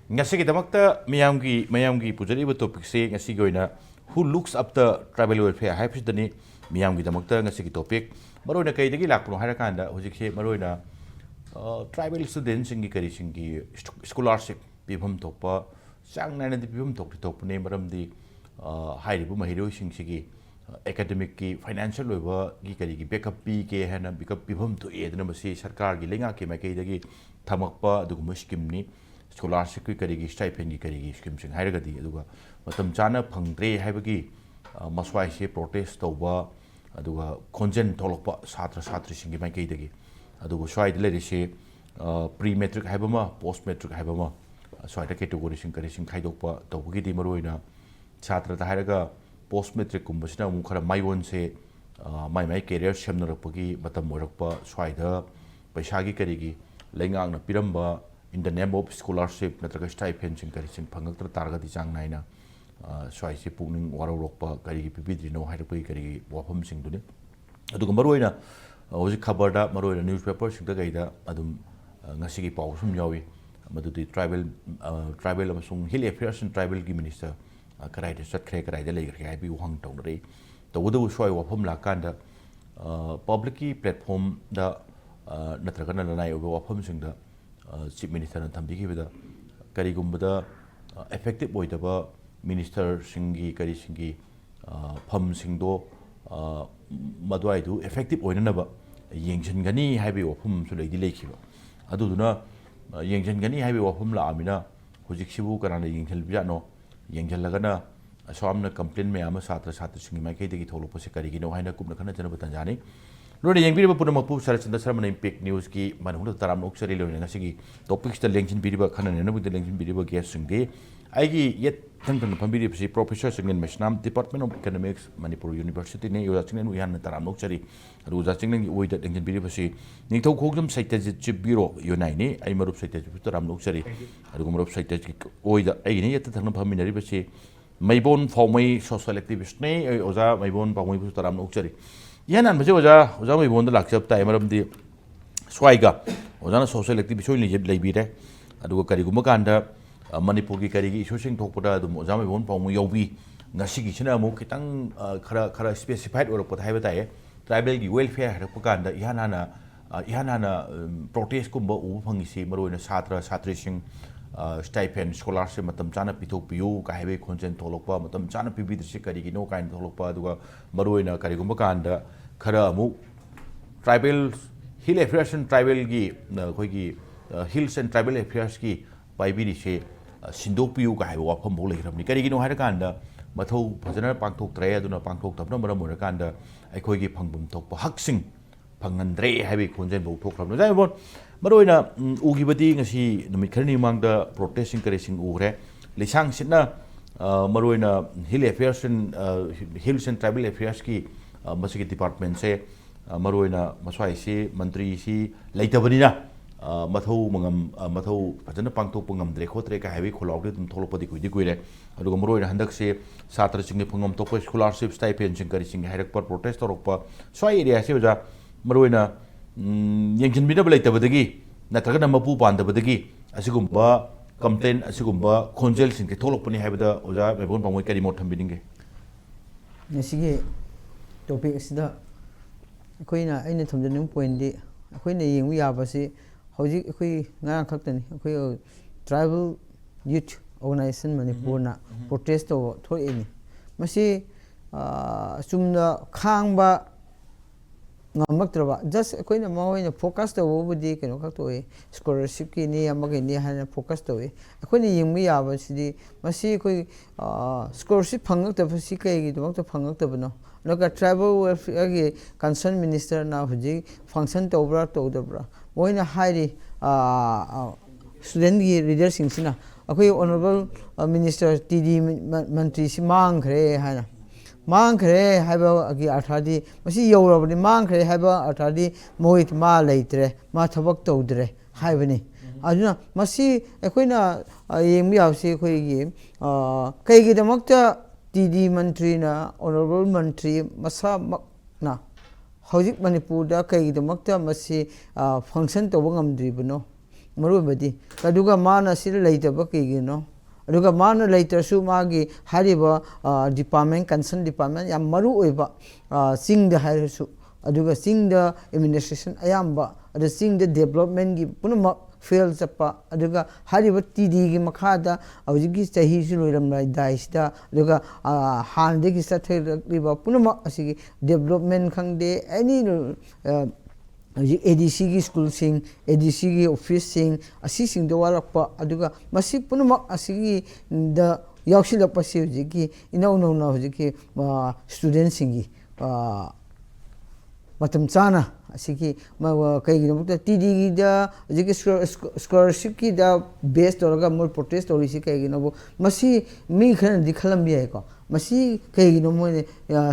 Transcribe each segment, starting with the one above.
ngasi damakta miyamgi pujari ba topic se ngasi goina who looks up the tribal welfare haipsidani miyamgi damakta ngasi ki topic maroina kai dagi lakpuno harakanda hojikse maroina tribal students singi kari singi scholarship pibham thokpa changnaina di pibham thokne maramdi hairibu mahiro singsi academic ki financial loiba gi kari gi backup pi ke hana backup pibham to edna masi sarkar gi lenga ke makai dagi thamakpa dugum scheme ni scholarship ki karigi stipend ki karigi scheme sing hairagadi aduga matam chana phangtre haibagi maswai se protest toba aduga khonjen tholokpa satra satri singi mai kai dagi aduga swai dile se pre matric haibama post matric haibama swai ta category sing kari sing khaidokpa tobagi di maroina chatra ta hairaga post matric kumbasina mu khara maibon se mai career semnarakpagi matam morakpa swai da paisa gi karigi lengang na piramba in the name of scholarship natraga stipend sing kari sing phangaktra targati chang naina swai se pungning warorokpa kari pibidri no hairpai kari wafam sing duni aduga maroina hoji khabar da maroina newspaper sing da gaida adum ngasi gi paw sum yawi madudi tribal amasung hill affairs and tribal gi minister karai de sat khre karai de lei khai bi wang tong re tawdu swai wafam la kanda public platform da natraga na nai wafam sing da chief minister na thambi gi bida kari gumbada effective boidaba minister singi kari singi pham singdo madwai du effective oina ba yengjan gani haibe wafum su leidi lekhiba aduduna yengjan gani haibe wafum la amina hojik sibu karana yengjal bijano yengjal lagana aswamna complaint me ama satra singi mai kai degi tholo pose kari gi no haina kupna khana jana batanjani Lord Yang Punapu Sharatchandra Sharma Impact News ki Manung Taram Oxari Nasi topics the Lincoln Biriba Kanan with the Lincoln Biriba guessing day. I yet Tankan Pambiri Professor Chinglen Maisnam, Department of Economics, Manipur University, Usaching we had Taram Oxari, Usaching with the Lincoln Biriba. Ningthoukhongjam Satyajeet Bureau UNI, I Marup Satyajeet Taram Oxari, Arumarup Satyajeet Oida, Aini at the Tanam Paminari, Maibon Phaomei social activist, Oza, Maibon Phaomei Taram Oxari. Yanan baje oja Maibon da lakchap ta maram di swaiga oja na social activity soi leibi re aduga kari guma kanda Manipur gi kari gi issue sing thokpada dum oja Maibon Phaomei yobi ngasi gi china mu kitang khara specified or pot haiba tae tribal gi welfare harak kanda ihana protest kumba u phangi si maroina satri sing stipend scholarship matam chana pithok piu ka haibe khonchen tholokpa matam chana pibidri se kari gi no kain tholokpa aduga maroina kari gumba kanda khara mu tribal hill affairs and tribal gi khoi gi hills and tribal affairs ki paibiri se sindok piu ka haibe wafam bol leiramni kari gi no haira kanda mathau phajana pangthok tre aduna pangthok tapna maram mora kanda ai khoi gi phangbum thokpa haksing phangandre haibe khonchen bo thokramna jai bon maroina ugibadi ngasi numit kharni mangda protesting karising ugre lisang sitna maroina hill affairs and hills and tribal affairs ki masigi department se maroina maswai si mantri si leitabani mathau mangam mathau phajana pangthok pangam dre khotre ka haibi kholaugde tum tholopadi kuidi kuire aduga maroina handak se satra singni phangam tokpa scholarship stipend sing karising hairak par protest torokpa swai area se ja maroina Yang bida balai tabadagi natraga na mapu pandabadagi asigumba complaint asigumba khonjel sing ke tholok pani haibada oja Maibon Phaomei kari mo thambininge ngasigi topic sida akoina aina thamjanu point di akoina yengbu yabasi hoji akoi ngarang khaktani akoi tribal youth organization Manipur na protest to thoini masi sumna khangba ngamaktraba just akoina mahoina focus to budi keno khakto scholarship ki ni amage ni hana focus to akoina yingmi yaba sidi masi koi scholarship phangak ta si kai gi dok to phangak ta bano loka tribal welfare gi concern minister na huji function to bra to dabra moina hairi student gi leader sing sina akoi honorable minister td mantri si mang khre hana mang khre haiba agi athadi masi yorabani mang khre haiba athadi moit ma leitre ma thabak tawdre haibani aduna masi ekoina yengmi awsi khoi gi kai gi damakta td mantri na honorable mantri masa makna hojik Manipur da kai gi damakta masi function to bangam dribno ꯃꯔꯨꯕꯗꯤ ꯑꯗꯨꯒ ꯃꯥꯅ ꯁꯤꯗ ꯂꯩꯇꯕ ꯀꯩꯒꯤꯅꯣ ꯑꯗꯨꯒ ꯃꯥꯅ ꯂꯩꯇ꯭ꯔꯁꯨ ꯃꯥꯒꯤ ꯍꯥꯏꯔꯤꯕ ꯗꯤꯄꯥꯔꯠꯃꯦꯟ ꯀꯟꯁꯔꯟ ꯗꯤꯄꯥꯔꯠꯃꯦꯟ ꯌꯥꯝ ꯃꯔꯨ ꯑꯣꯏꯕ ꯆꯤꯡꯗ ꯍꯥꯏꯔꯁꯨ ꯑꯗꯨꯒ ꯆꯤꯡꯗ ꯑꯦꯗꯃꯤꯅꯤꯁꯇ꯭ꯔꯦꯁꯟ ꯑꯌꯥꯝꯕ ꯑꯗꯨ ꯆꯤꯡꯗ ꯗꯦꯕꯂꯞꯃꯦꯟꯒꯤ ꯄꯨꯝꯅꯃꯛ ꯐꯦꯜ ꯆꯠꯄ ꯑꯗꯨꯒ ꯍꯥꯏꯔꯤꯕ TDꯒꯤ ꯃꯈꯥꯗ ꯍꯧꯖꯤꯛꯀꯤ ꯆꯍꯤꯁꯨ ꯂꯣꯏꯔꯝꯗꯥꯏꯁꯤꯗ ꯑꯗꯨꯒ ꯍꯥꯟꯅꯗꯒꯤ ꯆꯠꯊꯔꯛꯂꯤꯕ ꯄꯨꯝꯅꯃꯛ ꯑꯁꯤꯒꯤ ꯗꯦꯕꯂꯞꯃꯦꯟ ꯈꯪꯗꯦ ꯑꯦꯅꯤ ꯍꯧꯖꯤꯛ ADCꯒꯤ ꯁ꯭ꯀꯨꯜꯁꯤꯡ ADCꯒꯤ ꯑꯣꯐꯤꯁꯁꯤꯡ ꯑꯁꯤꯁꯤꯡꯗ ꯋꯥꯠꯂꯛꯄ ꯑꯗꯨꯒ ꯃꯁꯤ ꯄꯨꯝꯅꯃꯛ ꯑꯁꯤꯒꯤꯗ ꯌꯥꯎꯁꯤꯜꯂꯛꯄꯁꯤ ꯍꯧꯖꯤꯛꯀꯤ ꯏꯅꯧ ꯅꯧꯅ ꯍꯧꯖꯤꯛꯀꯤ ꯁ꯭ꯇꯨꯗꯦꯟꯁꯤꯡꯒꯤ ꯃꯇꯝ ꯆꯥꯅ ꯑꯁꯤꯒꯤ ꯀꯩꯒꯤꯗꯃꯛꯇ TDꯒꯤꯗ ꯍꯧꯖꯤꯛꯀꯤ ꯁ꯭ꯀꯣꯂꯔꯁꯤꯞꯀꯤꯗ ꯕꯦꯁ ꯇꯧꯔꯒ ꯃꯣꯏ ꯄ꯭ꯔꯣꯇꯦꯁ ꯇꯧꯔꯤꯁꯤ ꯀꯩꯒꯤꯅꯣꯕꯨ ꯃꯁꯤ ꯃꯤ ꯈꯔꯅꯗꯤ ꯈꯜꯂꯝꯕ ꯌꯥꯏꯀꯣ ꯃꯁꯤ ꯀꯩꯒꯤꯅꯣ ꯃꯣꯏꯅ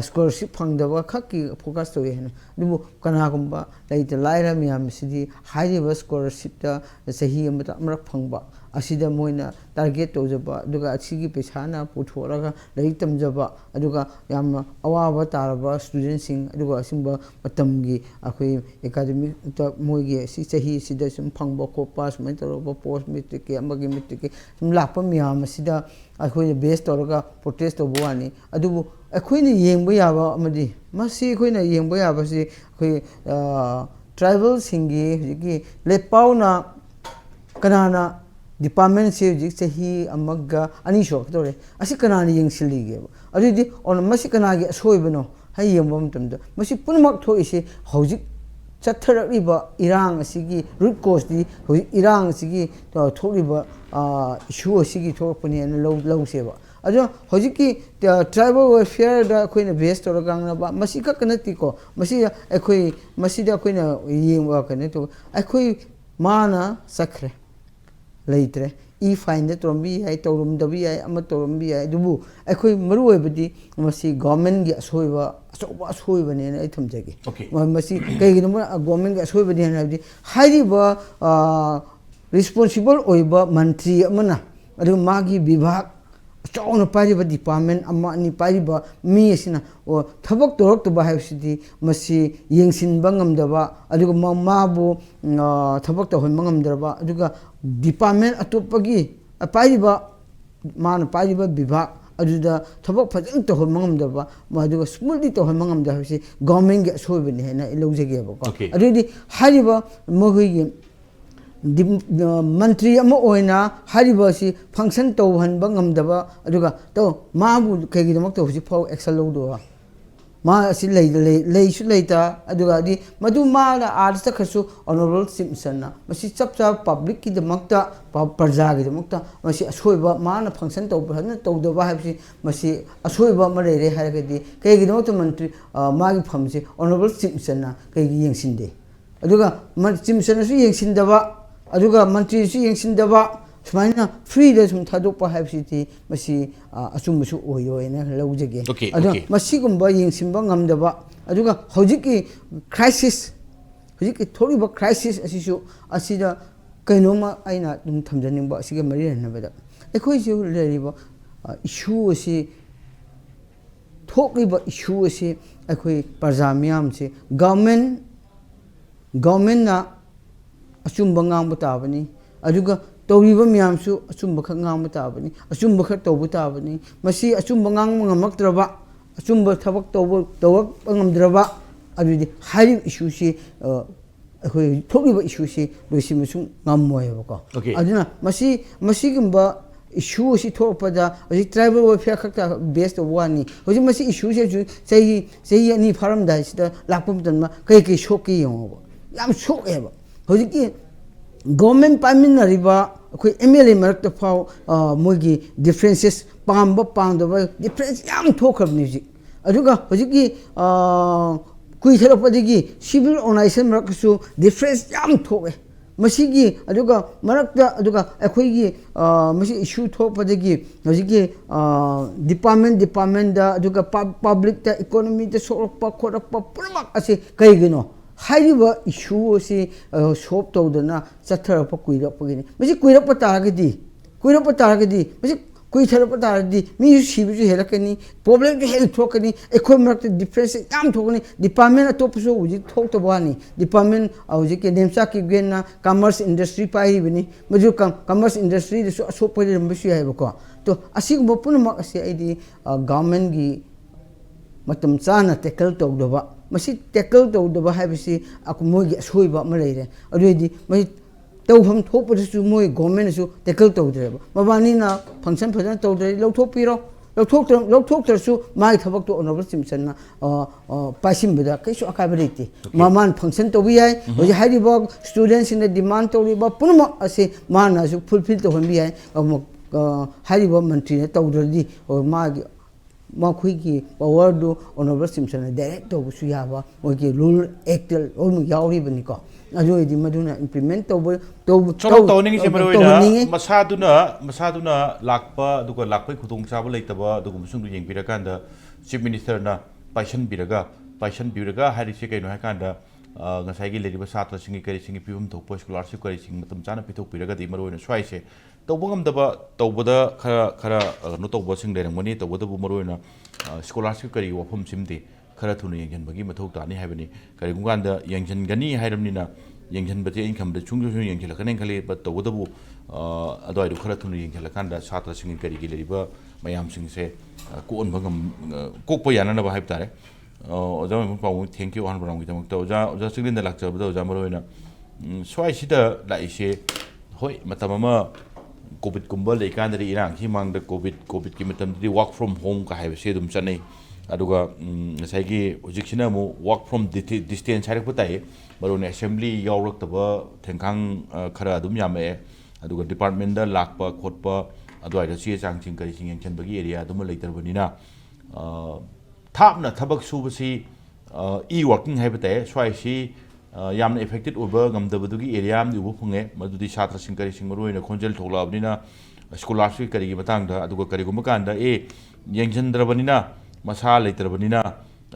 ꯁ꯭ꯀꯣꯂꯔꯁꯤꯞ ꯐꯪꯗꯕ ꯈꯛꯀꯤ ꯐꯣꯀꯁ ꯇꯧꯏ ꯍꯥꯏꯅ ꯑꯗꯨꯕꯨ ꯀꯅꯥꯒꯨꯝꯕ ꯂꯩꯇ ꯂꯥꯏꯔ ꯃꯌꯥꯝꯁꯤꯗꯤ ꯍꯥꯏꯔꯤꯕ ꯁ꯭ꯀꯣꯂꯔꯁꯤꯞꯇ ꯆꯍꯤ ꯑꯃꯗ ꯑꯃꯔꯛ ꯐꯪꯕ ꯑꯁꯤꯗ ꯃꯣꯏꯅ ꯇꯥꯔꯒꯦꯠ ꯇꯧꯖꯕ ꯑꯗꯨꯒ ꯑꯁꯤꯒꯤ ꯄꯩꯁꯥꯅ ꯄꯨꯊꯣꯛꯂꯒ ꯂꯥꯏꯔꯤꯛ ꯇꯝꯖꯕ ꯑꯗꯨꯒ ꯌꯥꯝꯅ ꯑꯋꯥꯕ ꯇꯥꯔꯕ ꯁ꯭ꯇꯨꯗꯦꯟꯁꯤꯡ ꯑꯗꯨꯒ ꯑꯁꯤꯒꯨꯝꯕ ꯃꯇꯝꯒꯤ ꯑꯩꯈꯣꯏ ꯑꯦꯀꯥꯗꯃꯤꯛꯇ ꯃꯣꯏꯒꯤ ꯑꯁꯤ ꯆꯍꯤꯁꯤꯗ ꯁꯨꯝ ꯐꯪꯕ ꯈꯣꯠꯄ ꯁꯨꯃꯥꯏꯅ ꯇꯧꯔꯒ ꯄꯣꯁ ꯃꯦꯇ꯭ꯔꯤꯛꯀꯤ ꯑꯃꯒꯤ ꯃꯦꯇ꯭ꯔꯤꯛꯀꯤ ꯁꯨꯝ ꯂꯥꯛꯄ ꯃꯌꯥꯝ ꯑꯁꯤꯗ ꯑꯩꯈꯣꯏꯅ ꯕꯦꯁ ꯇꯧꯔꯒ ꯄ꯭ꯔꯣꯇꯦꯁ ꯇꯧꯕ ꯋꯥꯅꯤ ꯑꯗꯨꯕꯨ ꯑꯩꯈꯣꯏꯅ ꯌꯦꯡꯕ ꯌꯥꯕ ꯑꯃꯗꯤ ꯃꯁꯤ ꯑꯩꯈꯣꯏꯅ ꯌꯦꯡꯕ ꯌꯥꯕꯁꯤ ꯑꯩꯈꯣꯏ ꯇ꯭ꯔꯥꯏꯕꯦꯜꯁꯤꯡꯒꯤ ꯍꯧꯖꯤꯛꯀꯤ ꯂꯦꯠꯄꯥꯎꯅ ꯀꯅꯥꯅ ꯗꯤꯄꯥꯔꯠꯃꯦꯟꯁꯤ ꯍꯧꯖꯤꯛ ꯆꯍꯤ ꯑꯃꯒ ꯑꯅꯤ ꯁꯨꯔꯛꯀꯗꯧꯔꯦ ꯑꯁꯤ ꯀꯅꯥꯅ ꯌꯦꯡꯁꯤꯜꯂꯤꯒꯦꯕ ꯑꯗꯨꯗꯤ ꯃꯁꯤ ꯀꯅꯥꯒꯤ ꯑꯁꯣꯏꯕꯅꯣ ꯍꯥꯏ ꯌꯦꯡꯕ ꯃꯇꯝꯗ ꯃꯁꯤ ꯄꯨꯝꯅꯃꯛ ꯊꯣꯛꯏꯁꯤ ꯍꯧꯖꯤꯛ ꯆꯠꯊꯔꯛꯂꯤꯕ ꯏꯔꯥꯡ ꯑꯁꯤꯒꯤ ꯔꯨꯠ ꯀꯣꯁꯇꯤ ꯍꯧꯖꯤꯛ ꯏꯔꯥꯡ ꯑꯁꯤꯒꯤ ꯊꯣꯛꯂꯤꯕ ꯏꯁꯨ ꯑꯁꯤꯒꯤ ꯊꯣꯛꯂꯛꯄꯅꯦꯅ ꯂꯧꯁꯦꯕ ꯑꯗꯨꯅ ꯍꯧꯖꯤꯛꯀꯤ ꯇ꯭ꯔꯥꯏꯕꯦꯜ ꯋꯦꯜꯐꯤꯌꯔꯗ ꯑꯩꯈꯣꯏꯅ ꯕꯦꯁ ꯇꯧꯔꯒ ꯉꯥꯡꯅꯕ ꯃꯁꯤ ꯈꯛꯇ ꯅꯠꯇꯦꯀꯣ ꯃꯁꯤꯗ ꯃꯁꯤꯗ ꯑꯩꯈꯣꯏꯅ ꯌꯦꯡꯕ ꯀꯩꯅꯣ ꯇꯧꯕ ꯑꯩꯈꯣꯏ ꯃꯥꯅ ꯆꯠꯈ꯭ꯔꯦ ꯂꯩꯇ꯭ꯔꯦ ꯐꯥꯏꯟꯗ ꯇꯧꯔꯝꯕ ꯌꯥꯏ ꯇꯧꯔꯝꯗꯕ ꯌꯥꯏ ꯑꯃ ꯇꯧꯔꯝꯕ ꯌꯥꯏ ꯑꯗꯨꯕꯨ ꯑꯩꯈꯣꯏ ꯃꯔꯨ ꯑꯣꯏꯕꯗꯤ ꯃꯁꯤ ꯒꯣꯔꯃꯦꯟꯒꯤ ꯑꯁꯣꯏꯕ ꯑꯆꯧꯕ ꯑꯁꯣꯏꯕꯅꯦꯅ ꯑꯩ ꯊꯝꯖꯒꯦ ꯃꯁꯤ ꯀꯩꯒꯤꯅꯣ ꯒꯣꯔꯃꯦꯟꯒꯤ ꯑꯁꯣꯏꯕꯅꯦꯅ ꯍꯥꯏꯕꯗꯤ ꯍꯥꯏꯔꯤꯕ ꯔꯤꯁꯄꯣꯟꯁꯤꯕꯜ ꯑꯣꯏꯕ ꯃꯟꯇ꯭ꯔꯤ ꯑꯃꯅ ꯑꯗꯨꯒ ꯃꯥꯒꯤ ꯕꯤꯚꯥꯒ ꯑꯆꯧꯅ ꯄꯥꯏꯔꯤꯕ ꯗꯤꯄꯥꯔꯠꯃꯦꯟ ꯑꯃ ꯑꯅꯤ ꯄꯥꯏꯔꯤꯕ ꯃꯤ ꯑꯁꯤꯅ ꯊꯕꯛ ꯇꯧꯔꯛꯇꯕ ꯍꯥꯏꯕꯁꯤꯗꯤ ꯃꯁꯤ ꯌꯦꯡꯁꯤꯟꯕ ꯉꯝꯗꯕ ꯑꯗꯨꯒ ꯃꯥꯕꯨ ꯊꯕꯛ ꯇꯧꯍꯟꯕ ꯉꯝꯗ꯭ꯔꯕ ꯑꯗꯨꯒ ꯗꯤꯄꯥꯔꯠꯃꯦꯟ ꯑꯇꯣꯞꯄꯒꯤ ꯄꯥꯏꯔꯤꯕ ꯃꯥꯅ ꯄꯥꯏꯔꯤꯕ ꯕꯤꯚꯥꯒ ꯑꯗꯨꯗ ꯊꯕꯛ ꯐꯖꯅ ꯇꯧꯍꯟꯕ ꯉꯝꯗꯕ ꯑꯗꯨꯒ ꯁ꯭ꯃꯨꯠꯂꯤ ꯇꯧꯍꯟꯕ ꯉꯝꯗꯕ ꯍꯥꯏꯕꯁꯤ ꯒꯣꯔꯃꯦꯟꯒꯤ ꯑꯁꯣꯏꯕꯅꯤ ꯍꯥꯏꯅ ꯑꯩ ꯂꯧꯖꯒꯦꯕꯀꯣ ꯑꯗꯨꯗꯤ ꯍꯥꯏꯔꯤꯕ ꯃꯈꯣꯏꯒꯤ ꯃꯟꯇ꯭ꯔꯤ ꯑꯃ ꯑꯣꯏꯅ ꯍꯥꯏꯔꯤꯕ ꯑꯁꯤ ꯐꯪꯁꯟ ꯇꯧꯍꯟꯕ ꯉꯝꯗꯕ ꯑꯗꯨꯒ ꯃꯥꯕꯨ ꯀꯩꯒꯤꯗꯃꯛꯇ ꯍꯧꯖꯤꯛꯐꯥꯎ ꯑꯦꯛꯁꯟ ꯂꯧꯗꯕ ꯃꯥ ꯑꯁꯤ ꯂꯩꯁꯨ ꯂꯩꯇ ꯑꯗꯨꯒ ꯃꯗꯨ ꯃꯥꯅ ꯑꯥꯗ ꯆꯠꯈ꯭ꯔꯁꯨ ꯑꯣꯅꯔꯦꯕꯜ ꯆꯤꯐ ꯃꯤꯅꯤꯁꯇꯔꯅ ꯃꯁꯤ ꯆꯞ ꯆꯥꯕ ꯄꯕ꯭ꯂꯤꯛꯀꯤꯗꯃꯛꯇ ꯄ꯭ꯔꯖꯥꯒꯤꯗꯃꯛꯇ ꯃꯁꯤ ꯑꯁꯣꯏꯕ ꯃꯥꯅ ꯐꯪꯁꯟ ꯇꯧꯕ ꯐꯖꯅ ꯇꯧꯗꯕ ꯍꯥꯏꯕꯁꯤ ꯃꯁꯤ ꯑꯁꯣꯏꯕ ꯑꯃ ꯂꯩꯔꯦ ꯍꯥꯏꯔꯒꯗꯤ ꯀꯩꯒꯤꯗꯃꯛꯇ ꯃꯟꯇ꯭ꯔꯤ ꯃꯥꯒꯤ ꯐꯝꯁꯤ ꯑꯣꯅꯔꯦꯕꯜ ꯆꯤꯐ ꯃꯤꯅꯤꯁꯇꯔꯅ ꯀꯩꯒꯤ ꯌꯦꯡꯁꯤꯟꯗꯦ ꯑꯗꯨꯒ ꯆꯤꯐ ꯃꯤꯅꯤꯁꯇꯔꯅꯁꯨ ꯌꯦꯡꯁꯤꯟꯗꯕ ꯑꯗꯨꯒ ꯃꯟꯇ꯭ꯔꯤꯁꯨ ꯌꯦꯡꯁꯤꯟꯗꯕ ꯁꯨꯃꯥꯏꯅ ꯐ꯭ꯔꯤꯗ ꯁꯨꯝ ꯊꯥꯗꯣꯛꯄ ꯍꯥꯏꯕꯁꯤꯗꯤ ꯃꯁꯤ ꯑꯆꯨꯝꯕꯁꯨ ꯑꯣꯏꯌꯣꯏꯅ ꯂꯧꯖꯒꯦ ꯑꯗꯨꯅ ꯃꯁꯤꯒꯨꯝꯕ ꯌꯦꯡꯁꯤꯟꯕ ꯉꯝꯗꯕ ꯑꯗꯨꯒ ꯍꯧꯖꯤꯛꯀꯤ ꯈ꯭ꯔꯥꯏꯁꯤꯁ ꯍꯧꯖꯤꯛꯀꯤ ꯊꯣꯛꯂꯤꯕ ꯈ꯭ꯔꯥꯏꯁꯤꯁ ꯑꯁꯤꯁꯨ ꯑꯁꯤꯗ ꯀꯩꯅꯣꯝꯃ ꯑꯩꯅ ꯑꯗꯨꯝ ꯊꯝꯖꯅꯤꯡꯕ ꯑꯁꯤꯒ ꯃꯔꯤ ꯂꯩꯅꯕꯗ ꯑꯩꯈꯣꯏꯁꯨ ꯂꯩꯔꯤꯕ ꯏꯁꯨ ꯑꯁꯤ ꯊꯣꯛꯂꯤꯕ ꯏꯁꯨ ꯑꯁꯤ ꯑꯩꯈꯣꯏ ꯄ꯭ꯔꯖꯥ ꯃꯤꯌꯥꯝꯁꯤ ꯒꯚꯔꯟꯃꯦꯟꯅ ꯑꯆꯨꯝꯕ ꯉꯥꯡꯕ ꯇꯥꯕꯅꯤ ꯑꯗꯨꯒ ꯇꯧꯔꯤꯕ ꯃꯌꯥꯝꯁꯨ ꯑꯆꯨꯝꯕ ꯈꯛ ꯉꯥꯡꯕ ꯇꯥꯕꯅꯤ ꯑꯆꯨꯝꯕ ꯈꯛ ꯇꯧꯕ ꯇꯥꯕꯅꯤ ꯃꯁꯤ ꯑꯆꯨꯝꯕ ꯉꯥꯡꯕ ꯉꯝꯃꯛꯇ꯭ꯔꯕ ꯑꯆꯨꯝꯕ ꯊꯕꯛ ꯇꯧꯔꯛꯄ ꯉꯝꯗ꯭ꯔꯕ ꯑꯗꯨꯗꯤ ꯍꯥꯏꯔꯤꯕ ꯏꯁꯨꯁꯤ ꯑꯩꯈꯣꯏ ꯊꯣꯛꯂꯤꯕ ꯏꯁꯨꯁꯤ ꯂꯣꯏꯁꯤꯟꯕꯁꯨ ꯉꯝꯃꯣꯏꯕꯀꯣ ꯑꯗꯨꯅ ꯃꯁꯤꯒꯨꯝꯕ ꯏꯁꯨ ꯑꯁꯤ ꯊꯣꯛꯂꯛꯄꯗ ꯍꯧꯖꯤꯛ ꯇ꯭ꯔꯥꯏꯕꯦꯜ ꯋꯦꯜꯐꯤꯌꯔ ꯈꯛꯇ ꯕꯦꯁ ꯇꯧꯕ ꯋꯥꯅꯤ ꯍꯧꯖꯤꯛ ꯃꯁꯤ ꯏꯁꯨꯁꯤ ꯍꯧꯖꯤꯛ ꯆꯍꯤ ꯑꯅꯤ ꯐꯥꯔꯝꯗꯥꯏꯁꯤꯗ ꯂꯥꯛꯄ ꯃꯇꯝꯗ ꯀꯩ ꯁꯣꯛꯀꯦ ꯌꯦꯡꯉꯣꯕ ꯌꯥꯝ ꯁꯣꯛꯑꯦꯕ ꯍꯧꯖꯤꯛꯀꯤ ꯒꯣꯔꯃꯦꯟ ꯄꯥꯏꯃꯤꯟꯅꯔꯤꯕ ꯑꯩꯈꯣꯏ MLA ꯃꯔꯛꯇ ꯐꯥꯎ ꯃꯣꯏꯒꯤ ꯗꯤꯐ꯭ꯔꯦꯟꯁꯦꯁ ꯄꯥꯝꯕ ꯄꯥꯝꯗꯕ ꯗꯤꯐ꯭ꯔꯦꯟꯁ ꯌꯥꯝ ꯊꯣꯛꯈ꯭ꯔꯕꯅꯤ ꯍꯧꯖꯤꯛ ꯑꯗꯨꯒ ꯍꯧꯖꯤꯛꯀꯤ ꯀꯨꯏꯊꯔꯛꯄꯗꯒꯤ ꯁꯤꯚꯤꯜ ꯑꯣꯔꯒꯅꯥꯏꯖꯦꯁꯟ ꯃꯔꯛꯇꯁꯨ ꯗꯤꯐ꯭ꯔꯦꯟꯁ ꯌꯥꯝ ꯊꯣꯛꯑꯦ ꯃꯁꯤꯒꯤ ꯑꯗꯨꯒ ꯃꯔꯛꯇ ꯑꯗꯨꯒ ꯑꯩꯈꯣꯏꯒꯤ ꯃꯁꯤ ꯏꯁꯨ ꯊꯣꯛꯄꯗꯒꯤ ꯍꯧꯖꯤꯛꯀꯤ ꯗꯤꯄꯥꯔꯠꯃꯦꯟꯗ ꯑꯗꯨꯒ ꯄꯕ꯭ꯂꯤꯛꯇ ꯏꯀꯣꯅꯣꯃꯤꯗ ꯁꯣꯛꯂꯛꯄ ꯈꯣꯠꯂꯛꯄ ꯄꯨꯝꯅꯃꯛ ꯑꯁꯤ ꯀꯩꯒꯤꯅꯣ ꯍꯥꯏꯔꯤꯕ ꯏꯁꯨ ꯑꯁꯤ ꯁꯣꯜꯕ ꯇꯧꯗꯅ ꯆꯠꯊꯔꯛꯄ ꯀꯨꯏꯔꯛꯄꯒꯤꯅꯤ ꯃꯁꯤ ꯀꯨꯏꯔꯛꯄ ꯇꯥꯔꯒꯗꯤ ꯃꯁꯤ kui thara pata di mi si bi hela kani problem ju hel thokani ekhoi marak difference yam thokani department atop so uji thok to bani department auji ke demsa ki gena commerce industry pai bini maju commerce industry so poi ram bi hai ko to asig mo pun mak ase idi government gi matam chana tackle to do ba masi tackle to do ba hai bisi aku mo gi soi ba ma leire adi mai tawham thopadu moi government su tackle tawdre mabani na function phajana tawdre lawthopiro lawthok su mai thabak to honorable simson na pasim bida kaisu akabariti maman function to bi ai hoji hari bog students in the demand to ri ba punma ase mana su fulfill to hon bi ai hari bog mantri na tawdre di ma khui ki power do honorable simson direct to su ya ba mo ki rule act o mu yauri bani ko ajo di maduna implement to ning se maroina masaduna lakpa duga lakpai khudong chaba leitaba dugum sung du yeng birakanda chief minister na paishan biraga hari se kaino hakanda ngasai gi leriba satra singi kari singi pibum thokpo scholarship kari sing matam chana pithok biraga di maroina swai se tawbangam daba tawbada khara no tawba sing lerangmani tawbada bu maroina scholarship kari wafam simdi khara thunu yengjan bagi mathok tani haibani kari gunganda yengjan gani hairamnina yengjan bate income da chungju yengjan kanen khali ba tawbada bu adoi du khara thunu yengjan kanda satra singi kari gi leriba mayam sing se ko on bangam kokpa yana na ba haib tare oja mo pawu thank you honorable ngi tamak oja Chinglen da lakcha ba oja maroina swai sida la ise hoi matama covid kumba le kan ri irang hi mang da covid ki matam di work from home ka haibe se dum chanai aduga sai gi ojikchina mo work from distance harik patai maroina assembly yawrak taba thengkhang khara dum yame aduga department da lakpa khotpa adwai da che chang ching kari ching chen bagi area dum leitar banina thapna thabak subasi working haibe tai swai si yamna affected over gamdabugi area am ubu phunge madudi satra sing kari sing maroina khonjel thoglabnina scholarship kari gi batang da aduga kari gum kanda yengjandrabanina masa leitarbanina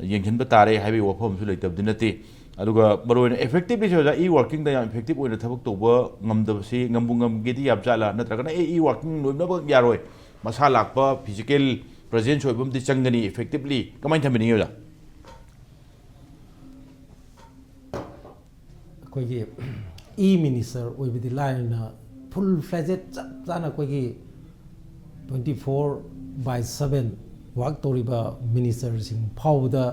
yengjan batare haibe wafam su leitabdinati aduga maroina effectively so working da yam effective oina thabak toba ngamdabasi ngambungam gedi yabjala natragana working noibna yaroi masa lakpa physical presence oibum di changani effectively kamai thamini yola कोई minister ओइबदि line full fledged जाना कोई 24/7 work तोरिबा minister Singh फाउदा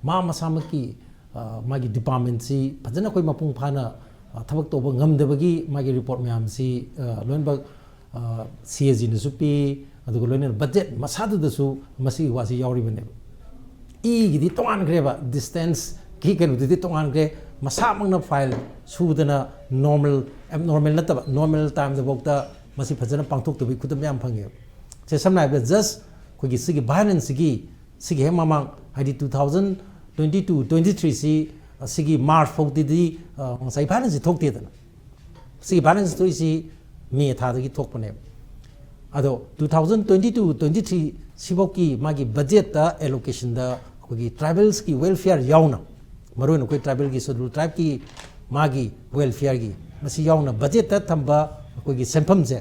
मा मसामकी मागी department सी फजना कोई मपुंग फाना थबक तोबा ngamdabagi मागी report ma'am सी लोनबा CAG नसु P अदुग lion budget मसादु दसु मसी वासी यावरि बने गिदि तोंगान ग्रेबा डिस्टेंस की केनु दिदि तोंगान grey masa mangna file sudana normal abnormal nataba normal time the bokta masi phajana pangthok to bi khudam yam phange se samna ba just ko gi sigi balance sigi he mamang hadi 2022 23 si sigi march phok di sai balance thok te dana sigi balance to si me tha da gi thok pane ado 2022 23 siboki magi budget ta allocation da ko gi tribals ki welfare yauna maroina koi tribal ki schedule tribe ki magi welfare gi masi yauna budget ta thamba koi gi senpham je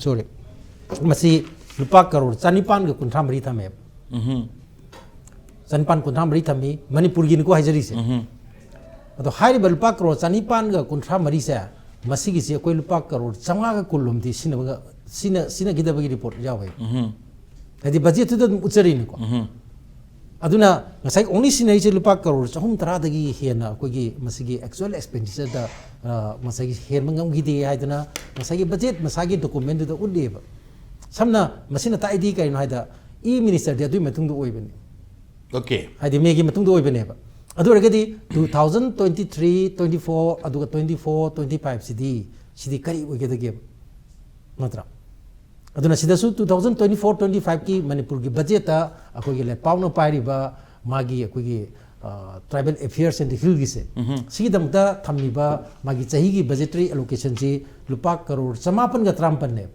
sorry masi lupa crore chanipan ga kunthamri thame chanipan kunthamri thami manipur gi ko haijari se ado hairi ba lupa crore chanipan ga kunthamri se masi gi se koi lupa crore changa ga kulum ti sina gidabagi report jawai adi budget tu uchari ni ko aduna ngasai only sinai che lupa crore chahum tara dagi hena kogi masigi actual expenditure da masagi hen mangam gi de haidana masagi budget masagi document da udeba samna masina ta id kai no haida minister de adu metung do oibani okay haidi megi metung do oibani ba adu ragadi 2023 24 aduga 24 25 sidi kari oigeda ge matra aduna sidasu 2024-25 ki manipur ki budget ta akoi le pauna pairiba magi akoi tribal affairs and hill gi se sigidam ta thamiba magi chahi gi budgetary allocation ji lupa crore samapan ga trampan ne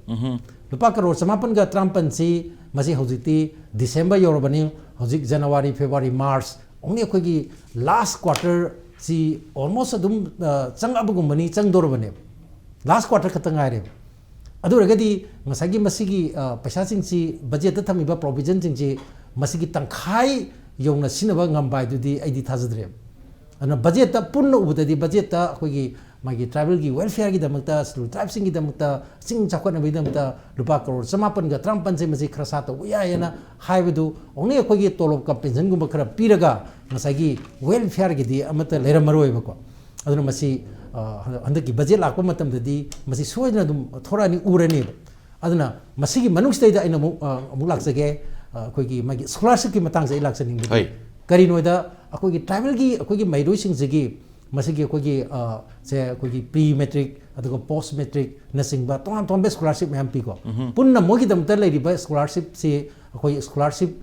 lupa crore samapan ga trampan si masi hojiti december yorobani hojik january february march only akoi gi last quarter si almost adum changabugum bani changdor bane last quarter khatangai re अदुरगदी ngasagi masigi paisa singsi budget ta thamiba provision singsi masigi tangkhai yongna sinaba ngambai dudi aidi thajadre ana budget ta punna ubudadi budget ta akogi magi tribal gi welfare gi damakta slu tribe sing gi damakta sing chakwana bi damakta lupa crore samapan ga trampan se masi khrasa to ya yana haibedu only akogi tolop ka pension gumba khara piraga ngasagi welfare gi di amata leramaroi bako aduna masi handaki budget lakpa matam dadi masi soina dum thorani urani aduna masigi manung state da ina mu laksage akogi magi scholarship ki matang se election ning kari noida akogi tribal gi akogi mairoi sing jigi masigi akogi se akogi pre matric adugo post matric nasing ba ton ton be scholarship me mp ko punna mogi dam ta lei ba scholarship se akogi scholarship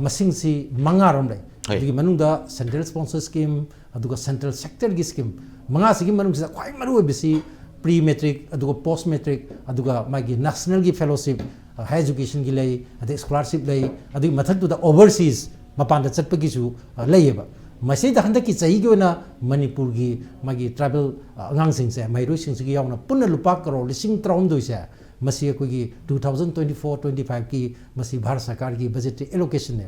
masing si mangarom dai adugi manung da central sponsor scheme adugo central sector gi scheme manga sigi manung sa khwai maru bisi pre matric adugo post matric aduga magi national gi fellowship higher education gi lei adu scholarship lei adu mathak tu da overseas mapan da chatpa gi su leiba masai da handa ki chahi gi na manipur gi magi tribal angang sing se mairoi sing gi yauna punna lupa crore lising trom doi se masi ko gi 2024-25 ki masi bharat sarkar gi budgetary allocation ne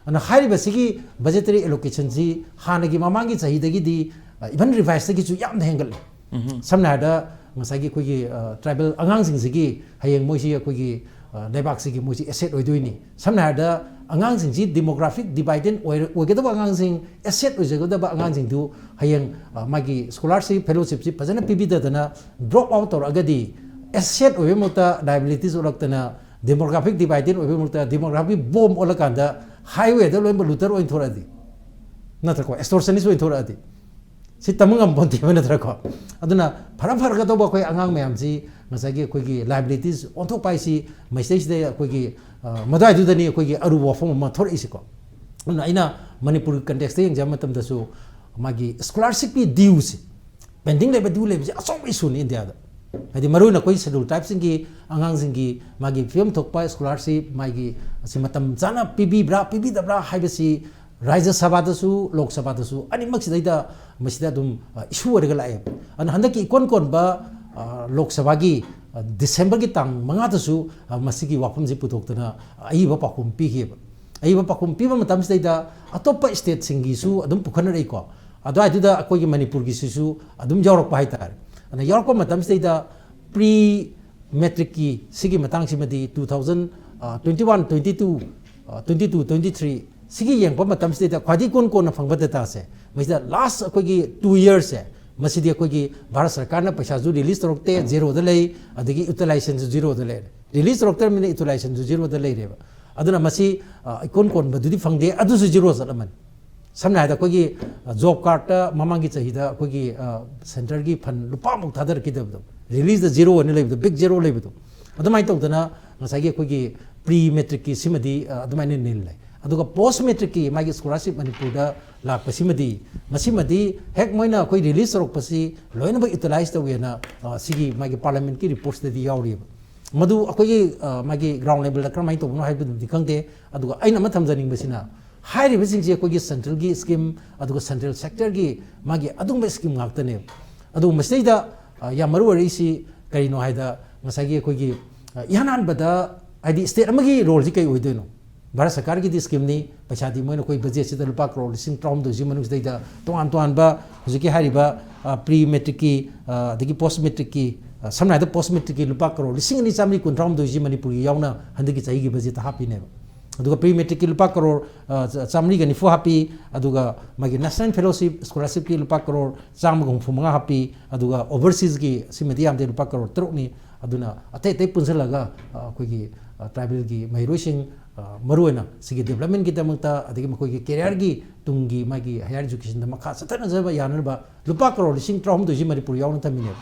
ana hairi basigi budgetary allocation ji hana gi mamangi chahi da gi di even revise gi chu yam hengal samna da ngasagi ko gi tribal angang sing gi hayeng moi si ko gi lebak si gi moi si asset oi doi ni samna da angang sing ji demographic dividend oi ge da angang sing asset oi je da angang sing du hayeng magi scholarship fellowship si pajana pibi da na drop out or agadi asset oi mota liabilities olaktana demographic dividend oi mota demographic bomb olakanda highway da loi lutar oi thoradi natra ko extortionist oi thoradi si tamangam bonti mana trako aduna phara ga to ba koi angang mayam ji ngasagi koi gi liabilities on to pai si message de koi gi madai du dani koi gi aru wa form ma thor isi ko na ina manipur context de jam matam da su magi scholarship pi dues pending le du le ji asom isu ni india da adi maru na koi schedule type sing gi angang sing gi magi film thok pa scholarship magi si matam jana pb da bra haibasi Raja Sabha dasu, Lok Sabha dasu, ani maksudnya ida masih dum isu ada galai. An hendak ikon ba Lok Sabha gi Desember gi tang manga dasu masih gi wapam ji putok tena ayi ba pakumpi gi. Ayi ba pakumpi ba matam masih ida atau pa state singgi su adum pukhan ada iko. Ado itu da aku gi Manipur gi su adum Europe pa hitar. An Europe matam masih ida pre matric ki sigi matang simadi 2021, 22, 23 sigi yang pa matam state khwadi kon na phangba data se masida last akogi 2 years se masidi akogi bharat sarkar na paisa ju release rokte zero da lei adigi utilization zero da lei release rokte mine utilization zero da lei reba aduna masi kon ba dudi phangde adu su zero salaman samna da akogi job card ta mamangi chahida akogi center gi fan lupa muk thadar ki dabdo release the zero ne lei big zero lei bdo adumai tawdana ngasagi akogi pre matric ki simadi adumai ne nil lai aduga post matric ki magi scholarship manipur da lak pasimadi masimadi hek moina koi release rok pasi loina ba utilize da wena sigi magi parliament ki reports da yauri madu akoi magi ground level da kramai to no haibu dikangde aduga aina ma thamjaning basina hairi bising je koi central gi scheme aduga central sector gi magi adung ba scheme ngaktane adu masai da ya maru wari si kari no haida masagi koi gi yanan bada id state amagi role ji kai oidoino Bharat Sarkar ki scheme ni paisa di moina koi budget sida lupa crore lising trom do jimanung sida toan ba hujiki hari ba pre matric ki degi post matric ki samna da post matric ki lupa crore lising ni samni kun trom do ji Manipur yauna handiki chai gi budget happy ne aduga pre matric ki lupa crore samni gani fu happy aduga magi national fellowship scholarship ki lupa crore cham gong fu manga happy aduga overseas ki simedi am de lupa crore trok ni aduna ate punjalaga koi gi tribal gi mairosing maruena sigi development ki tamata adigi makoi ki career gi tungi magi higher education da makha satana jaba yanar ba lupa crore lising trom do ji Manipur yauna tamine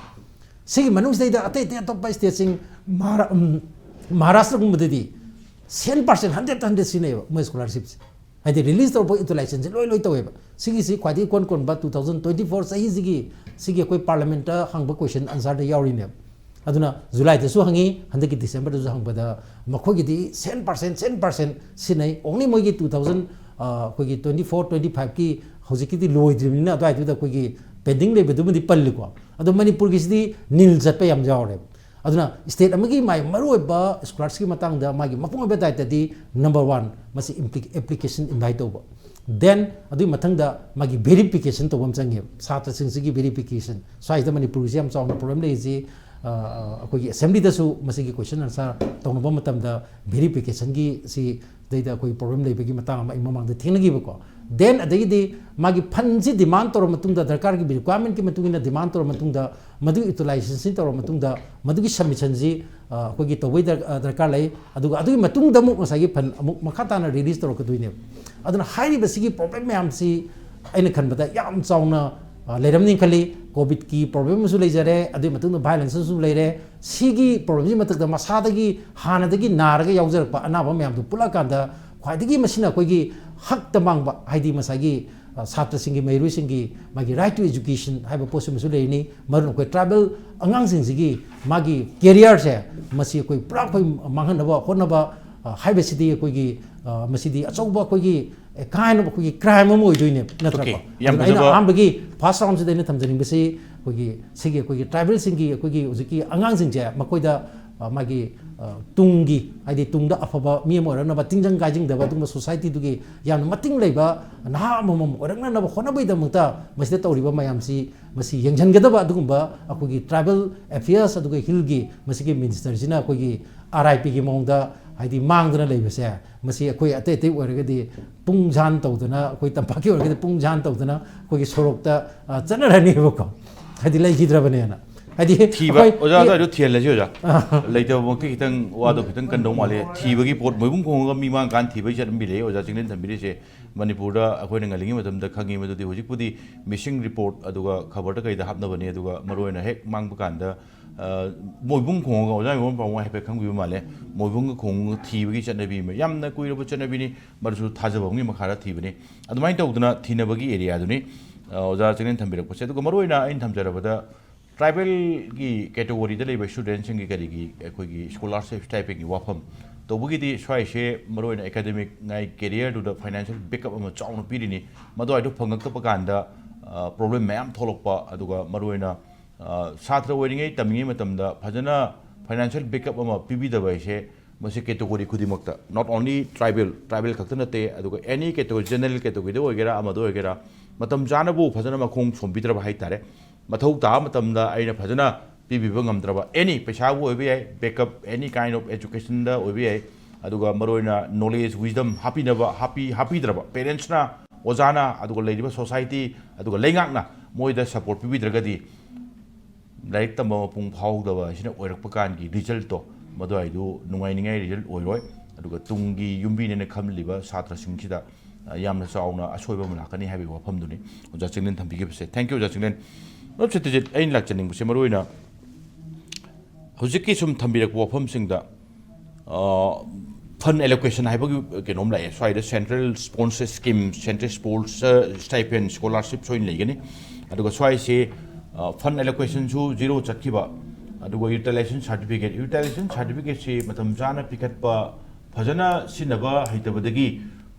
sigi manung sida ate top by state sing Maharashtra gumdadi 100% 100 sine mo scholarship ade release to utilization loi to weba sigi si kwadi kon ba 2024 sahi sigi koi parliament ta hangba question answer da yauri ne aduna July da su hangi handaki December da su hangba da makhogi di 10% sinai only mogi 2000 kogi 24-25 ki hojiki di loi drimina da ai da kogi pending le bedu di palli ko adu Manipur gi di nil jat pe yam jawre aduna state amagi mai maroiba scholars ki matang da magi mapung ba dai tadi number 1 masi application invite over then adu mathang da magi verification to bam changi satra sing sigi verification sai da manipur siam chaw problem le ji akoi assembly da su masi gi question answer tong ba matam da verification gi si data koi problem le bagi matang ma imamang da thinagi ba ko then adagi magi phanji demand tor matung da darkar gi requirement ki matung ina demand tor matung da madu utilization sin tor matung da madu gi submission ji koi gi to wai darkar lai adu matung da mu masagi phan amuk makhata na release tor ko duine aduna hairi ba sigi problem yam si aina khan bada yam chawna leiram ning khali covid ki problem su leijare adu matung da violence su leire sigi problem ji matak da masa da gi hana da gi nar ga yaujar pa ana ba myam du pula kan da khwaidagi masina koi gi hak tamang ba haidi masagi satra singi mairu singi magi right to education haiba posum su leini marun koi travel angang sing sigi magi career se masi koi pra koi manghan ba khona ba haiba sidi koi gi masidi achauba koi gi kind of koi gi crime mo joine natra ko aina ambagi first round se dena thamjani basi koi gi sigi koi gi travel singi koi gi uziki angang sing je makoi da magi tungi haidi tungda afaba mi mo rana ba tingjang gaijing da ba tung society dugi yam mating leiba na momom orangna na ba khona bai da muta masida tawriba mayam si masi yengjan ga da ba dugumba akogi travel affairs adugi hilgi masigi minister jina akogi RIP gi mongda haidi mangdana leiba se masi akoi ate te oraga di pungjan tawdana akoi tampaki oraga di pungjan tawdana akogi sorokta chanarani ba ko haidi lai gidrabane na thiba oja da ru thiel la ji oja leito mo ki kitang wa do kitang kan dong male thiba gi pot moibung khong ga mi mang kan thiba jat mi le oja Chinglen tham bi se Manipur da akoi na ngalingi matam da khangi ma du hojik pudi missing report aduga khabar da kai da hapna bani aduga maroi na hek mang bu kan da moibung khong ga oja mo pa wa he pe khang bi male moibung khong thiba gi chat na bi me yam na kui ro chat na bi ni mar su thaja ba ngi ma khara thiba ni adumai tau duna thina ba gi area du ni oja Chinglen tham bi rak pase aduga maroi na in tham jara ba da tribal की category दले बे students की करी की कोई की scholarship type की वाफम तो बुगी दी स्वाई से मरोइन academic नाइ career to the financial backup um chown पीरी नि मदो आइदो फंगक तो पकांदा problem मैम थोलक पा अदुगा मरोइना छात्र वरिंगे तमिंगे मतमदा फजना financial backup अम पीबी दबाई से मसे category खुदी मक्ता not only tribal खक्ता नते अदुगा any category general category दो वगैरह अमदो वगैरह मतम जानबो फजना मखोंग सोंबिद्र बहाई तारे मथौ ता मतमदा आइना फजना पीबीबा ngамद्रबा एनी पैसा ओइबे आइ backup any kind of education दा ओइबे आइ अदुगा मरोइना नॉलेज विजडम हापीनबा हापीद्रबा पेरेंट्स ना ओजाना अदुगा लेदिबा सोसाइटी अदुगा लेंगाकना मोइदा सपोर्ट पीबीद्रगदी लाइक तम पुंग फाउदबा सिना ओइरकपा कानगी रिजल्ट तो मदो आइदु नुंगाइनिङाइ रिजल्ट ओइरोय अदुगा तुंगी युम्बीनेने खमलिबा छात्र सिंगसिदा यामना चाउना असोइबा मलाकनी हाबि वफमदुनि ओजा Chinglen थम्बिगिबसे थैंक यू ओजा Chinglen Prof Satyajeet ain lakchaning se maroina hojiki sum thambirak wafam singda fund allocation haiba ke nom lai swai the central sponsor scheme central sports stipend scholarship soin legani aduga swai se fund allocation su zero chakhiba aduga utilization certificate se matam jana pikat pa phajana sinaba haitabadagi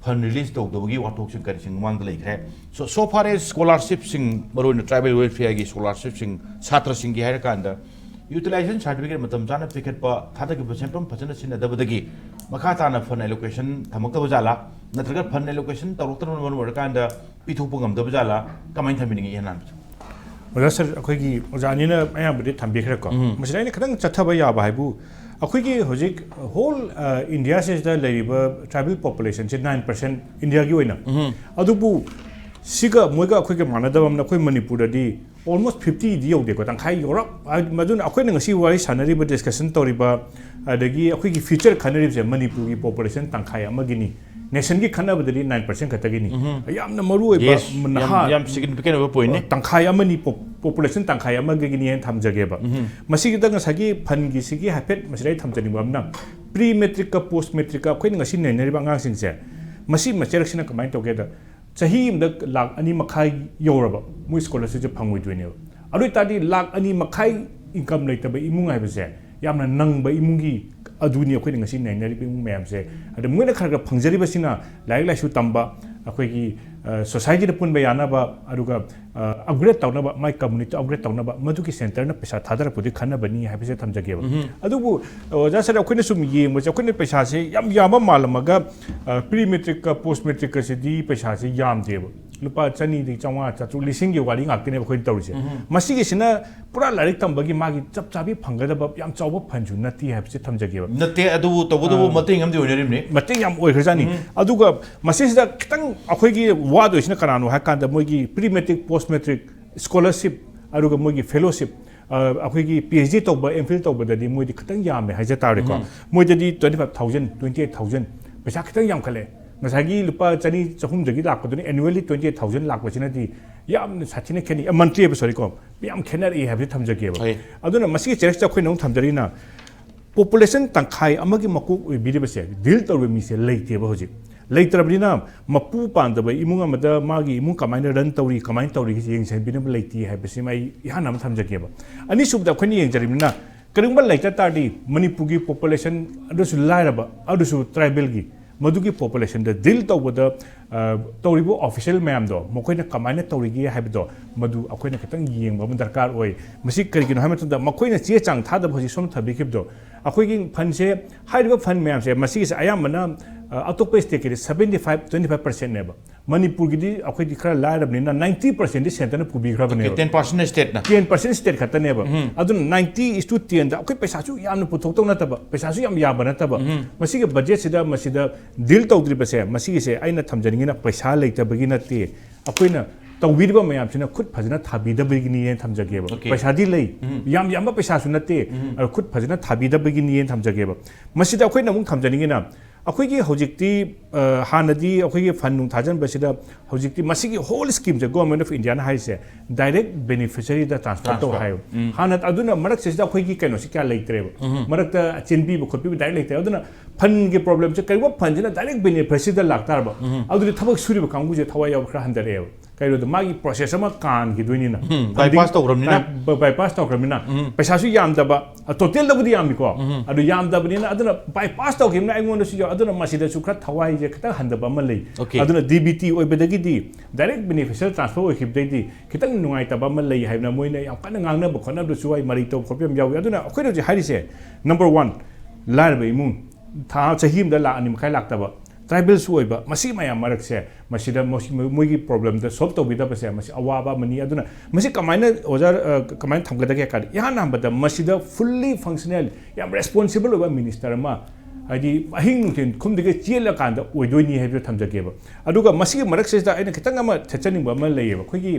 fund release to the watok sing kari sing mang lai kre so far as scholarship sing maroin tribal welfare gi scholarship sing chhatra sing gi hair kanda utilization certificate matam jana picket pa thada gi sempam phajana sin da badagi makha ta na fund allocation thamak da bajala natraga fund allocation taroktar man wor kanda pithu pungam da bajala kamai thamini gi nan oja sir akhoi gi oja ni na ayam bade thambi khre ko masina ni khadang chathaba ya ba haibu अखोई की होजिक whole India से ज़्यादा लेरिबा tribal population से 9% India की होइना अदुबु सिगा मुइगा अखोई के मानदबम न अखोई मणिपुर दी almost 50 दी होदे को तंखाई यूरोप मजुन अखोई न ngasi वाई सानरीबा discussion तोरिबा अदगी अखोई की future खनरीब से मणिपुर की population तंखाई अमगिनी nation की खना बदली 9% खतगिनी यामना मरु एबा नहा याम significant of point तंखाई अमनी population तंखाई अमगिनी हेन थमजगेबा मसी की दंग सगी फन की सिगी हाफेट मसिराई थमजनी बमना प्री मेट्रिक का पोस्ट मेट्रिक का कोई ngasi नेनरिबा ngang singse मसी मचेरक्सिना कमाइन तोगेदा चाही मद लाख अनि मखाई योरबा मु स्कॉलरशिप जे फंगुइ दुइने अरुइ तादि लाख अनि मखाई इनकम लेतबा इमुंग हाइबसे यामना नंगबा इमुंगी अदुनी अखोइ ngasi नेनरिबा इमुंग मैम से अद मुइना खरगा फंगजरिबसिना लाइक लाइसु तंबा अखोइ की सोसाइटी पुनब यानब अपग्रेड तौनब माई कम्युनिटी अपग्रेड तौनब मधुकी सेंटर पैसा थादरपुदी खनबनी है थमजगेब अदुबु ओजा सर अखोइने सुम येंबसे अखोइने पैसा से याम मालमगा प्री मेट्रिक का पोस्ट मेट्रिक का सिदी पैसा से यामदेब लुपा चनी दी चौवा चाचु लिसिंग के वाली ngakne अखोइन तौरिसे मसिगे सिना पूरा लारिक तंबगी मागी चप चाबी फंगदब याम चावब फंजु नती है थमजगेब नते अदुबु तबुदुबु मतेंग हमदि ओइनरिमने मतेंग याम ओइखरजानी अदुगा मसिसदा खितंग अखोइगी वादोइसना कनानो हाकांदा मोइगी pre matric post matric scholarship अरुगा मोइगी फेलोशिप अखोइगी पीएचडी तौब एमफिल तौबददी मोइदी खितंग यामे हाइजा तारेको मोइददी 25000 28000 पैसा खितंग याम खले मसागी लुपा चनी चहुम जगी लाकदुनी एनुअली 28000 लाकबसिनदी याम साथिने खेनी मंथली सॉरी को याम खेनर ए हाबि थमजगेबा अदुना मसिगे चेरेक्स अखोइ नौ थमजरीना पॉपुलेशन तंखाई अमगी मकु बिदिबसे डील तौबे मिसे लेतेबा होजि लेतरबनिना मपु पांदबा इमुंग अमदा मागी इमुंग कमाइन रन तौरी कमाइन तौरी कि येंगसेबिनब लेति हाबसि माई यानाम थमजगेबा अनि सुबदा खनि येंजरिमिना करिंबा लेता ताडी मणिपुरी पॉपुलेशन अदुसु लाइरबा अदुसु ट्राइबल की मधुकी पॉपुलेशन द डील तौबद तौरिबो ऑफिशियल मैम दो मखोइना कमाइन तौरिगी हाबिदो मधु अखोइना खतंग येंगबा दरकार ओय मसि करिगिनो हामतदा मखोइना चे चांग थादब होजि सोम थबिखिबदो अखोइगी फंड से हाइरिबा फंड मैम से मसि अयामना अतोप स्टेट के 75-25% नेब मणिपुर की अखोइदी खरा लाइरबनिना 90% सेंटर पुबिग्रबने 10% स्टेट ना 10% स्टेट खतनेब अदुन 90:10 दा अखोइ पैसासु यामन पुथोक्तौ नतब पैसासु याम याब नतब मसिगे बजेट सिदा मसिदा डील तौद्रिबसे मसिगे से आइना थमजनिगिना पैसा लेतबगी नते अखोइना तौबिरबा मयामसिना खुद फजना थाबिदबगिनी थमजगेब पैसादी लई याम याम पैसासु नते खुद फजना थाबिदबगिनी थमजगेब मसिदा अखोइना मुंग थमजनिगिना अखोइगी हौजिक्ति हानदी अखोइगी फंड नुं थाजनबसिदा हौजिक्ति मसिगी होल स्कीम जे गवर्नमेंट ऑफ इंडिया ना हाइसे डायरेक्ट बेनिफिशियरी दा ट्रांसफर तो हायो हानत अदुना मरक सेदा अखोइगी कैनो से क्या लेतरेब मरक ता चिनबी बखोपि डायरेक्ट लेते अदुना फंड के प्रॉब्लम से करिबा फंड ना डायरेक्ट बेनिफिशियरी दा लाक्तारबा अदुनि थबक सुरिबा कांगु जे थवा याव खरा हंदरेब कइरो द मागी प्रोसेस अमा कान की दुइनिना बाईपास तौरमनिना बाईपास तौरमनिना पैसासु यामदबा टोटल दबुदी यामिको अदु यामदबनिना अदुना बाईपास तौकिमना आइगोंदसु अदुना मसिदसु खरा थवाई जे खता हंदबा अमा लई अदुना डीबीटी ओइबदगिदी डायरेक्ट बेनिफिशियल ट्रांसफर ओइखिबदैदी खितंग नुंगाइतबा अमा लई हाइबना मोइना याम कन ngangnaba khonabdusu ai mari to khopyam yawi aduna akhoi je harise number 1 larba imung tha chahim da la ani makai laktaba tribal सुइबा मसी मयाम मरकसे मसीदा मोगी प्रॉब्लम द सॉल्व तौबिदबसे मसी अवाबा मनी अदुना मसी कमाइना ओजार कमाइन थमगदगे का या नामबदा मसीदा फुल्ली फंक्शनल याम रेस्पोंसिबल ओबा मिनिस्टर मा आदि अहिंग नुथिन खुमदिगे चेला कांदा ओइदोइनी हेबो थमजगेबा अदुगा मसी मरकसे दा आइना खितंग अमा थचनिबा मा लेयेबा खोगी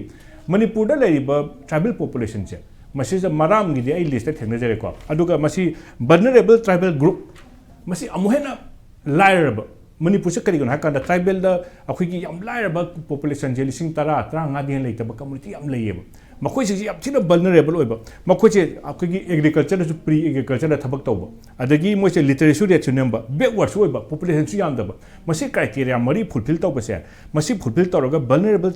मणिपुर दा लेरिबा ट्राइबल पॉपुलेशन से मसी मराम गिदि आई लिस्ट थेंगनजरेको अदुगा मसी वल्नरेबल ट्राइबल ग्रुप मसी अमुहेना लायरबा मणिपुर से करीगन हाकांदा ट्राइबल दा अखोइगी याम लायरबा पॉपुलेशन जे 10,000-15,000 दिन लेतबा कम्युनिटी याम लेयेबा मखोइ से याम थिना वल्नरेबल ओइबा मखोइ से अखोइगी एग्रीकल्चर सु प्री एग्रीकल्चर दा थबक तौबा अदगी मोइसे लिटरेसी रेट सु नंबर बैकवर्ड सु ओइबा पॉपुलेशन सु याम दबा मसी क्राइटेरिया मरी फुलफिल तौबसे मसी फुलफिल तौरगा वल्नरेबल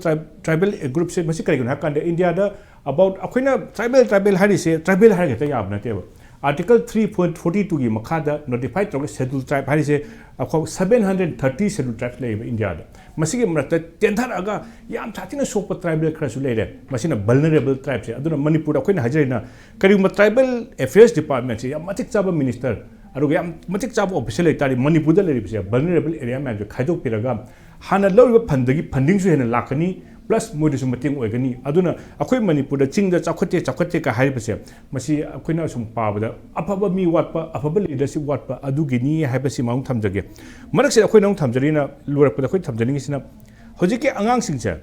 ट्राइबल ग्रुप से मसी करीगन हाकांदा इंडिया दा अबाउट अखोइना ट्राइबल हारिसे ट्राइबल हारगता याब नतेबा आर्टिकल 3.42 की मखादा नोटिफाइड तौर शेड्यूल ट्राइब हारिसे अखो 730 शेड्यूल ट्राइब लेबा इंडिया दा मसिगे मरत टेंथरगा याम थातिना सोप ट्राइबल खरसु लेरे मसिना वल्नरेबल ट्राइब से अदुना मणिपुर अखोइना हाजरिना करिम ट्राइबल अफेयर्स डिपार्टमेंट से याम मतिक चाबा मिनिस्टर अरुगा याम मतिक चाबा ऑफिशियल लेतारी मणिपुर दा लेरिबसे वल्नरेबल एरिया में जो खाइदो पिरगा हाना लौरिबा फंदगी फंडिंग सु हेना लाकनी प्लस मोदिसु मतिंग ओइगनी अदुना अखोइ मणिपुर चिंग चौखते का हाइबसे मसी अखोइना सुम पाबदा अफबा मी वाटपा अफबा लीडरशिप वाटपा अदुगिनी हाइबसी माउंग थमजगे मरक से अखोइ नौ थमजरीना लुरपदा अखोइ थमजनिंगिसिना होजिके अंगांग सिंगसे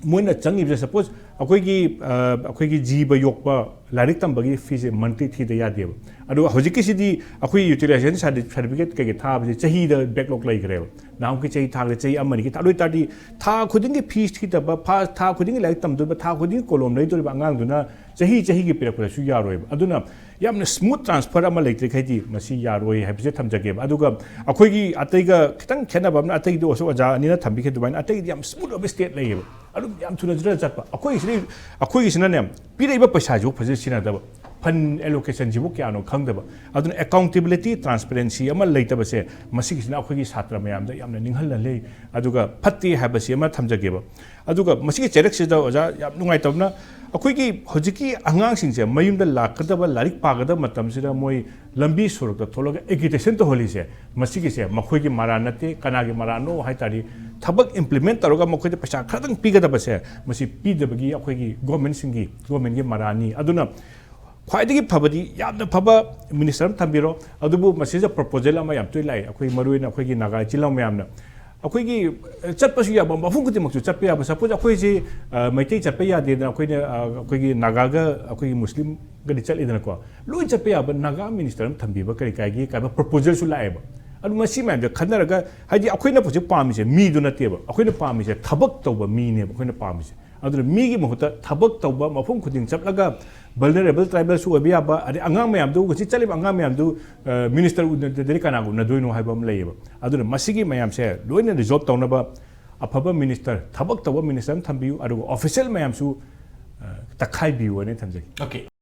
मोइना चंगिबसे सपोज अखोइगी जीब योकपा लारिक तंबगी फीसे मंथली थीदा यादेबा अदु होजिकिसिदी अखोइ यूटिलाइजेशन सर्टिफिकेट के थाबसे चही द बैकलॉग लैग्रेबा नाउ के चही थागले चही अमनि की तालोइ तादी था खुदिंगी फीस थीदबा था खुदिंगी लाइक तमदबा था खुदिंगी कोलम लैदोरिबा अंगांगदुना चही के पिरपरसु यारोइबा अदुना यामना स्मूथ ट्रांसफर अमा लैत्रे खैदि मसी यारोइ हाइबसे थमजगेबा अदुगा अखोइगी अतैगा खितंग खेनाबना अतैगी ओसो अजा अनिना थम्बिखे दुबाइन अतैगी याम स्मूथ ऑफ स्टेट लैयेबा अदु याम थुना जरा चपा अखोइगिसिना ने पिरैबा पैसा जो फजे सिनादबा fund allocation jibu kya no khangdaba aduna accountability transparency ama leitabase masigisina akhoi satra mayam da yamna ninghal le aduga phatti habasi ama thamjageba aduga masigi cherek sida oja yam nungai tabna akhoi ki hojiki angang singse mayum da lakadaba larik pagada matam sida moi lambi suruk da thologa agitation to holi se masigi se makhoi ki maranate kana gi marano haitari thabak implement taroga makhoi da paisa khadang pigadaba se masi pidabagi akhoi ki government singi government gi marani aduna ख्वाइदगी फबदी यामना फबा minister थंबिरो अदुबु मसिजा proposal अमा याम तुइ लाई अखोइ मरुइन अखोइगी नागा चिलाउ मयामना अखोइगी चटपसु याबा मफुं कुति मक्सु चटपे याबा सपोज अखोइजी मैतै चटपे यादेना अखोइने अखोइगी नागागा अखोइगी मुस्लिम गदि चलिदना को लोइ चटपे याबा नागा मिनिस्टर थंबिबा करि काइगी काबा प्रपोजल सु लाएबा अदु मसि मैम खनरगा हाइदि अखोइना पुजि पामिसे मीदु नतेबा अखोइना पामिसे थबक तौबा मीने अखोइना पामिसे अदु मीगी महुता थबक तौबा मफुं खुदिं चपलगा vulnerable tribal su abiaba ade angang mayam du gasi chalib angang mayam du minister de kana gu na doino haibam leiba aduna masigi mayam se loina resolve tawnaba afaba minister thabak tawa minister thambiu adu official mayam su takhai biu ne thamjagi okay